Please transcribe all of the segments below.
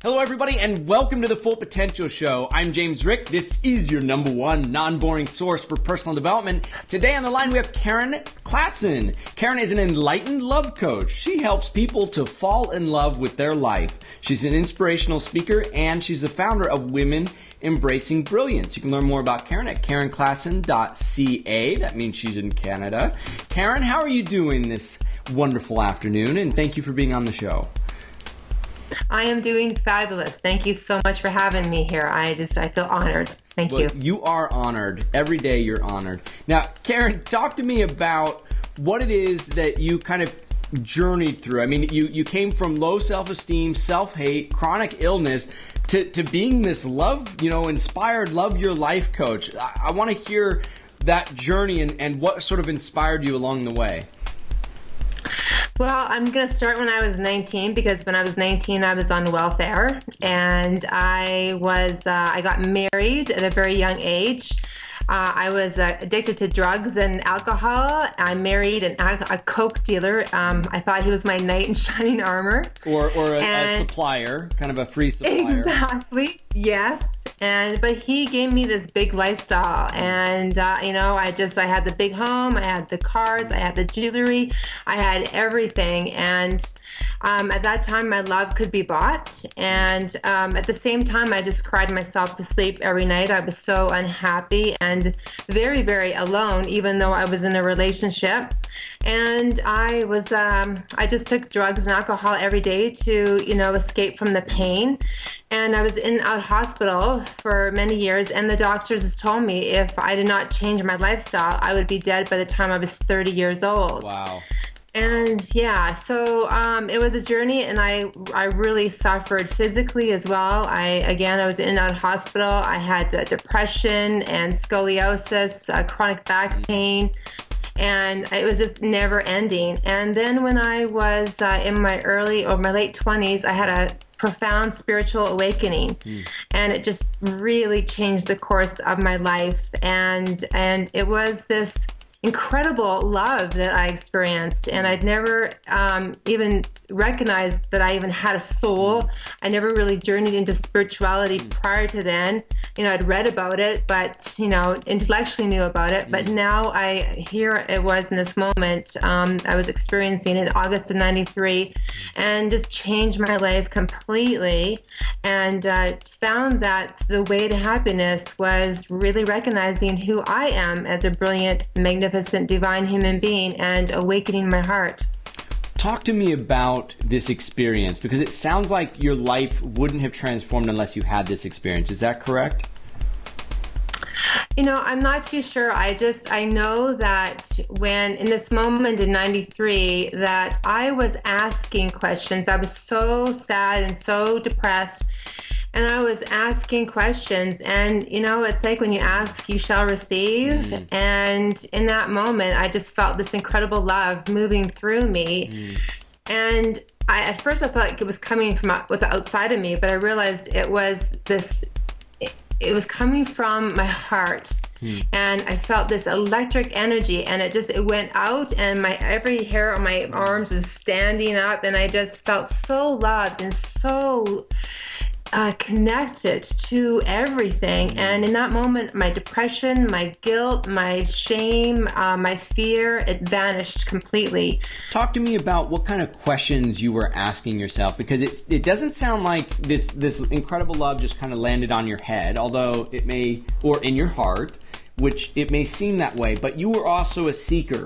Hello, everybody, and welcome to the Full Potential Show. I'm James Rick. This is your number one non-boring source for personal development. Today on the line, we have Karen Klassen. Karen is an enlightened love coach. She helps people to fall in love with their life. She's an inspirational speaker, and she's the founder of Women Embracing Brilliance. You can learn more about Karen at karenklassen.ca. That means she's in Canada. Karen, how are you doing this wonderful afternoon? And thank you for being on the show. I am doing fabulous. Thank you so much for having me here. I feel honored. Thank you. You are honored. Every day you're honored. Now, Karen, talk to me about what it is that you kind of journeyed through. I mean, you came from low self-esteem, self-hate, chronic illness to being this inspired love your life coach. I want to hear that journey and what sort of inspired you along the way. Well, I'm going to start when I was 19, because when I was 19, I was on welfare, and I got married at a very young age. I was addicted to drugs and alcohol. I married a coke dealer. I thought he was my knight in shining armor. Or a supplier, kind of a free supplier. Exactly, yes. But he gave me this big lifestyle, and I had the big home, I had the cars, I had the jewelry, I had everything, and at that time my love could be bought, and at the same time I just cried myself to sleep every night. I was so unhappy and very, very alone, even though I was in a relationship, and I just took drugs and alcohol every day to escape from the pain. And I was in a hospital for many years, and the doctors told me if I did not change my lifestyle, I would be dead by the time I was 30 years old. Wow. And yeah, so it was a journey, and I really suffered physically as well. I was in and out of hospital. I had depression and scoliosis, chronic back pain, and it was just never ending. And then when I was in my late 20s, I had a profound spiritual awakening, and it just really changed the course of my life. And it was this incredible love that I experienced, and I'd never even recognized that I even had a soul. I never really journeyed into spirituality prior to then. I'd read about it, but intellectually knew about it. But now here it was in this moment I was experiencing in August of '93, and just changed my life completely, and found that the way to happiness was really recognizing who I am as a brilliant, magnificent, divine human being, and awakening my heart. Talk to me about this experience, because it sounds like your life wouldn't have transformed unless you had this experience. Is that correct? I'm not too sure. I know that when in this moment in '93 that I was asking questions. I was so sad and so depressed, and I was asking questions, and it's like when you ask, you shall receive. And in that moment, I just felt this incredible love moving through me. And at first I thought it was coming from the outside of me, but I realized it was coming from my heart. And I felt this electric energy, and it went out, and every hair on my arms was standing up, and I just felt so loved and so connected to everything. And in that moment, my depression, my guilt, my shame, my fear, it vanished completely. Talk to me about what kind of questions you were asking yourself, because it doesn't sound like this incredible love just kind of landed on your head, although it may, or in your heart, which it may seem that way, but you were also a seeker.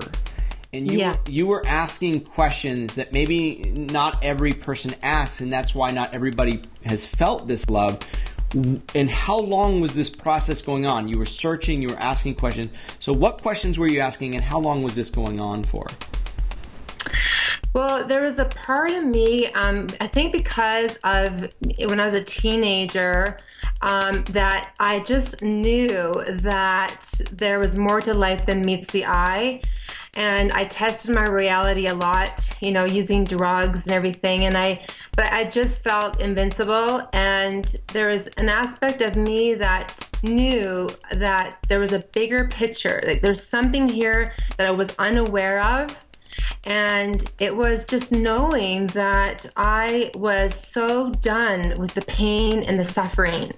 And you were asking questions that maybe not every person asks, and that's why not everybody has felt this love. And how long was this process going on? You were searching, you were asking questions. So what questions were you asking, and how long was this going on for? Well, there was a part of me, I think because of when I was a teenager, that I just knew that there was more to life than meets the eye. And I tested my reality a lot, using drugs and everything. But I just felt invincible. And there was an aspect of me that knew that there was a bigger picture. Like there's something here that I was unaware of. And it was just knowing that I was so done with the pain and the suffering.